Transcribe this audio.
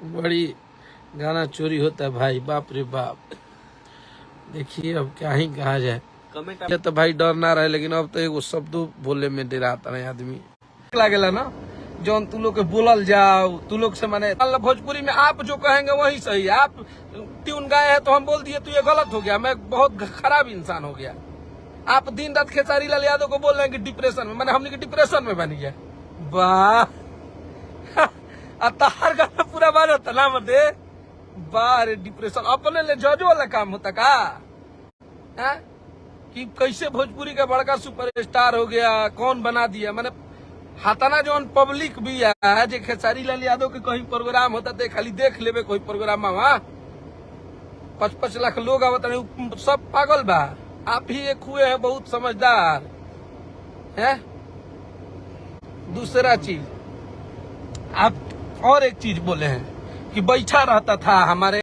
बड़ी गाना चोरी होता है भाई, बाप रे बाप। देखिए अब क्या ही कहा जाए। ये तो भाई डर ना रहे, लेकिन अब तो एगो शब्द बोले में डराता है आदमी। लागेला ना जौन तू लोग के बोलल जाओ, तू लोग से माने भोजपुरी में आप जो कहेंगे वही सही है। आप ट्यून गाए हैं तो हम बोल दिए तो ये गलत हो गया, मैं बहुत खराब इंसान हो गया। आप दिन रात खेसारी लाल यादव को बोल रहे हैं कि डिप्रेशन में, मैंने हमने डिप्रेशन में बन गया। वाह अतार गाना पूरा बार तना मते बार डिप्रेशन अपने ले जजो वाला काम होता का है? कि कैसे भोजपुरी का बड़का सुपरस्टार हो गया, कौन बना दिया। मैंने हाथाना जो पब्लिक भी है जो खेसारी लाल यादव के कहीं प्रोग्राम होता तो खाली देख लेवे कोई प्रोग्राम में, वहां 5-5 लाख लोग आवत सब पागल बा। आप ही एक हुए हैं बहुत समझदार है। दूसरा चीज आप और एक चीज बोले हैं कि बैठा रहता था हमारे